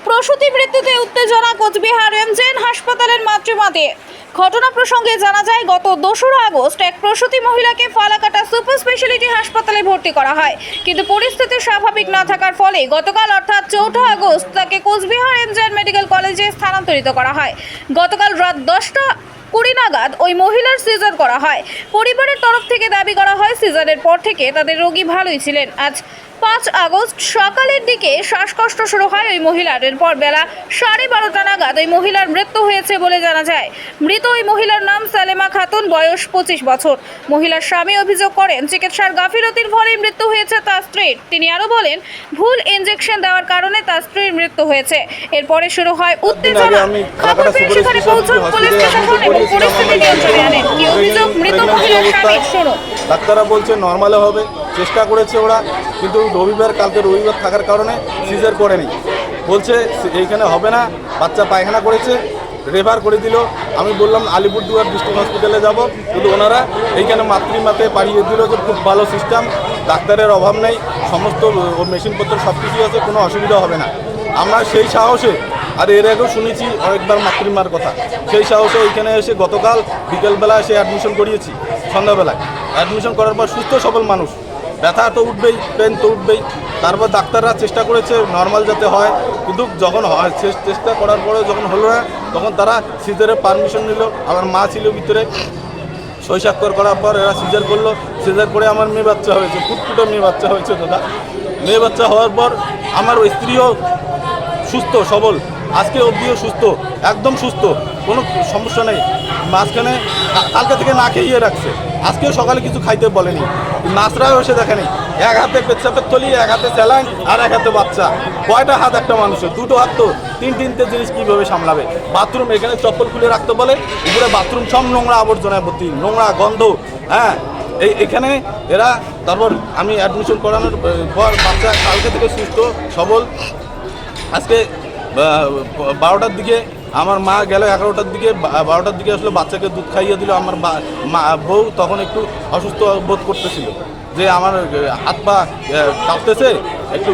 প্রসূতি মৃত্যুতে উত্তেজনা কোচবিহার এমজেএন হাসপাতালের মাতৃমাতে। ঘটনা প্রসঙ্গে জানা যায়, গত 2রা আগস্ট এক প্রসূতি মহিলাকে ফালাকাটা সুপার স্পেশালিটি হাসপাতালে ভর্তি করা হয়, কিন্তু পরিস্থিতি স্বাভাবিক না থাকার ফলে গতকাল অর্থাৎ 4 আগস্ট তাকে কোচবিহার এমজেএন মেডিকেল কলেজে স্থানান্তরিত করা হয়। গতকাল রাত 10:20 নাগাদ ওই মহিলার সিজার করা হয়। পরিবারের তরফ থেকে দাবি করা হয়, সিজারের পর থেকে তাদের রোগী ভালোই ছিলেন। আজ 5 আগস্ট সকালের দিকে শ্বাসকষ্ট শুরু হয় ওই মহিলার। এরপর বেলা 12:30 নাগাদ ওই মহিলার মৃত্যু হয়েছে বলে জানা যায়। মৃত ওই মহিলার নাম সালেমা খাতুন, বয়স 25 বছর। মহিলার স্বামী অভিযোগ করেন, চিকিৎসার গাফিলতির ফলে মৃত্যু হয়েছে তার স্ত্রীর। তিনি আরও বলেন, ভুল ইনজেকশন দেওয়ার কারণে তার স্ত্রীর মৃত্যু হয়েছে। এরপরে শুরু হয় উত্তেজনা। খবর পেয়ে সেখানে পৌঁছন পুলিশ প্রশাসন এবং পরিস্থিতি নিয়ন্ত্রণে আনেন। কি অভিযোগ মৃত মহিলার স্বামীর, শুনুন। ডাক্তাররা বলছে নর্মালে হবে, চেষ্টা করেছে ওরা, কিন্তু কালকে রবিবার থাকার কারণে সিজার করেনি। বলছে এইখানে হবে না, বাচ্চা পায়খানা করেছে, রেফার করে দিল। আমি বললাম আলিপুরদুয়ার ডিস্ট্রিক্ট হসপিটালে যাব, কিন্তু ওনারা এইখানে মাতৃমাতে পাঠিয়ে দিল। যে খুব ভালো সিস্টেম, ডাক্তারের অভাব নেই, সমস্ত মেশিনপত্র সব কিছু আছে, কোনো অসুবিধা হবে না। আমরা সেই সাহসে, আর এর আগেও শুনেছি অনেকবার মাতৃমার কথা, সেই সাহসে এইখানে এসে গতকাল বিকেলবেলা এসে অ্যাডমিশন করিয়েছি। সন্ধ্যাবেলায় অ্যাডমিশন করার পর সুস্থ সবল মানুষ, ব্যথা তো উঠবেই, পেন তো উঠবেই। তারপর ডাক্তাররা চেষ্টা করেছে নর্মাল যাতে হয়, কিন্তু যখন হয় চেষ্টা করার পরে যখন হলো না, তখন তারা সিজারের পারমিশন নিল। আমার মা ছিল ভিতরে, সই স্বাক্ষর করার পর এরা সিজার করলো। সিজার করে আমার মেয়ে বাচ্চা হয়েছে, ফুটফুটে মেয়ে বাচ্চা হয়েছে দাদা। মেয়ে বাচ্চা হওয়ার পর আমার স্ত্রীও সুস্থ সবল, আজকে অবধিও সুস্থ, একদম সুস্থ, কোনো সমস্যা নেই। মাঝখানে কালকে থেকে না খেয়ে রাখছে, আজকেও সকালে কিছু খাইতে বলেনি। নার্সরাও এসে দেখেনি, এক হাতে পেচ্ছাপের থলি, এক হাতে স্যালাইন, আর এক হাতে বাচ্চা। কয়টা হাত একটা মানুষের? 2টো হাত তো, তিনটে জিনিস কীভাবে সামলাবে? বাথরুম এখানে চপ্পল খুলে রাখতে বলে, উপরে বাথরুম সব নোংরা আবর্জনায় ভর্তি, নোংরা গন্ধ। হ্যাঁ, এখানে এরা, তারপর আমি অ্যাডমিশন করানোর পর বাচ্চা কালকে থেকে সুস্থ সবল। আজকে 12টার দিকে আমার মা গেল, 11টার দিকে, 12টার দিকে আসলে বাচ্চাকে দুধ খাইয়ে দিল। আমার বউ তখন একটু অসুস্থ বোধ করতেছিল, যে আমার হাত পা কাঁপতেছে, একটু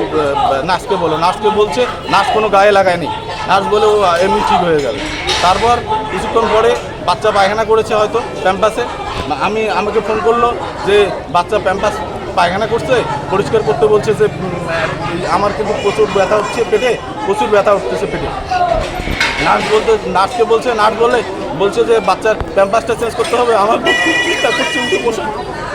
নার্সকে বলো। নার্সকে বলছে, নার্স কোনো গায়ে লাগায়নি, নার্স বলে ও এমনি ঠিক হয়ে গেল। তারপর কিছুক্ষণ পরে বাচ্চা পায়খানা করেছে হয়তো প্যাম্পাসে। আমাকে ফোন করলো যে বাচ্চা প্যাম্পাস পায়খানা করছে, পরিষ্কার করতে বলছে। যে আমার কিন্তু প্রচুর ব্যথা হচ্ছে পেটে, প্রচুর ব্যথা উঠতেছে পেটে। নার্সকে বলছে, নার্স বলছে যে বাচ্চার প্যাম্পাসটা চেঞ্জ করতে হবে। আমার খুব চেষ্টা করছে উঠে বসার,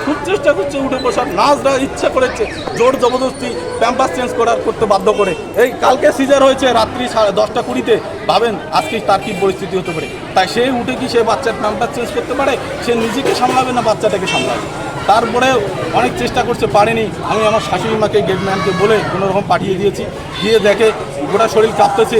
খুব চেষ্টা করছে উঠে বসার। নার্সরা ইচ্ছা করেছে জোর জবরদস্তি প্যাম্পাস চেঞ্জ করতে বাধ্য করে। এই কালকে সিজার হয়েছে রাত্রি 10:20-তে, ভাবেন আজকে তার কী পরিস্থিতি হতে পারে। তাই সে উঠে কি সে বাচ্চার প্যাম্পাস চেঞ্জ করতে পারে? সে নিজেকে সামলাবে না বাচ্চাটাকে সামলাবে? তারপরে অনেক চেষ্টা করছে, পারেনি। আমি আমার শাশুড়ি মাকে, গেটম্যানকে বলে কোনোরকম পাঠিয়ে দিয়েছি। গিয়ে দেখে গোটা শরীর কাঁপতেছে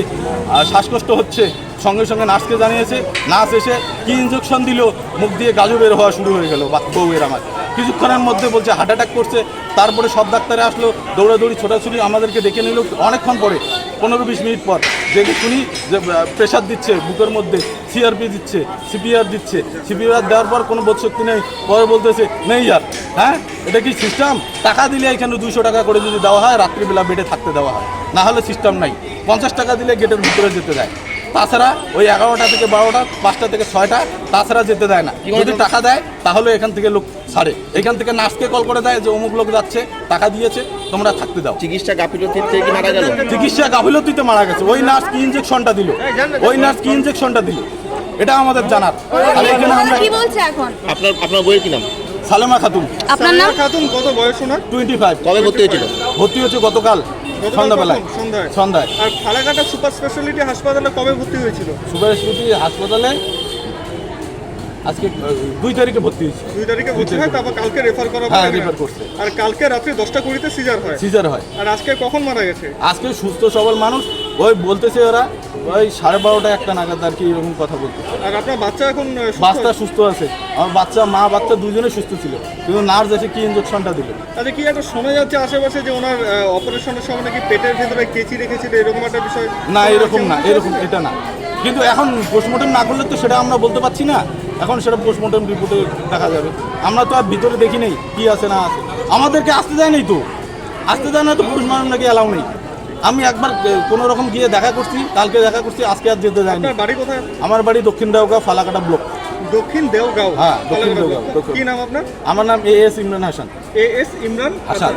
আর শ্বাসকষ্ট হচ্ছে। সঙ্গে সঙ্গে নার্সকে জানিয়েছে। নার্স এসে কি ইনজেকশন দিল, মুখ দিয়ে গাজু বের হওয়া শুরু হয়ে গেল বউয়ের আমার। কিছুক্ষণের মধ্যে বলছে হার্ট অ্যাটাক করছে। তারপরে সব ডাক্তারে আসলো, দৌড়াদৌড়ি ছোটাছুটি, আমাদেরকে ডেকে নিল অনেকক্ষণ পরে, 15-20 মিনিট পর। দেখে শুনি যে প্রেশার দিচ্ছে বুকের মধ্যে, সিআরপি দিচ্ছে, সিপিআর দিচ্ছে। সিপিআর দেওয়ার পর কোনো বোধশক্তি নেই। পরে বলতেছে নেই আর। হ্যাঁ, এটা কি সিস্টেম? টাকা দিলে এখানে 200 টাকা করে যদি দেওয়া হয়, রাত্রিবেলা বেডে থাকতে দেওয়া হয়, না হলে সিস্টেম নাই। 50 টাকা দিলে গেটের ভিতরে যেতে দেয়। তাছাড়া ওই 11টা থেকে 12টা, 5টা থেকে 6টা, তাছাড়া যেতে দেয় না। যদি টাকা দেয় তাহলে এখান থেকে লোক ছাড়ে। এখান থেকে নার্সকে কল করে দেয় যে অমুক লোক যাচ্ছে, টাকা দিয়েছে, তোমরা থাকতে দাও। চিকিৎসা গাফিলতিতে কি মারা গেল? চিকিৎসা গাফিলতিতে মারা গেছে। ওই নার্স কি ইনজেকশনটা দিল, এটা আমাদের জানার। আর এখানে আমরা কি বলছে এখন? আপনার বইয়ের কি নাম? সালেমা খাতুন। আপনার নাম? খাতুন কত বয়স ওনার? 25। কবে ভর্তি হয়েছিল? ভর্তি হয়েছে গতকাল সন্ধ্যাবেলায়। সন্ধ্যায়। আর ফালাকাটা সুপার স্পেশালিটি হাসপাতালে কবে ভর্তি হয়েছিল? সুপার স্পেশালিটি হাসপাতালে আজকে 2 তারিখে ভর্তি হয়েছে। 2 তারিখে ভর্তি হয়, তারপর কালকে রেফার করা হয়। হ্যাঁ, রেফার করছে। আর কালকে রাত্রি 10:20-তে সিজার হয়। আর আজকে কখন মারা গেছে? আজকে সুস্থ সবল মানুষ, ওই বলতেছে ওরা ওই 12:30 1টা নাগাদ আর কি, এরকম কথা বলতে। আর আপনার বাচ্চা এখন বাচ্চা সুস্থ আছে। আমার মা বাচ্চা দুজনে সুস্থ ছিল, কিন্তু নার্স এসে কি ইনজেকশনটা দিল। আচ্ছা, কি একটা শোনা যাচ্ছে আশেপাশে যে ওনার অপারেশনের সময় নাকি পেটের ভেতরে কেচি রেখেছিল, এরকম একটা বিষয়? না, এরকম এটা না। কিন্তু এখন পোস্টমর্টম না করলে তো সেটা আমরা বলতে পারছি না। এখন সেটা পোস্টমর্টম রিপোর্টে দেখা যাবে। আমরা তো আর ভিতরে দেখি নেই কি আছে না আছে। আমাদেরকে আসতে দেয় নাই তো, পুরুষ মানুষ নাকি অ্যালাউ নেই। আমি একবার কোনো রকম গিয়ে দেখা করছি, কালকে দেখা করছি, আজকে আর যেতে যায়নি। আপনার বাড়ি কোথায়? আমার বাড়ি দক্ষিণ দেওগাঁও ফালাকাটা ব্লক। দক্ষিণ দেওগাঁও। হ্যাঁ, দক্ষিণ দেওগাঁও। কি নাম আপনার? আমার নাম AS ইমরান হাসান। AS ইমরান হাসান।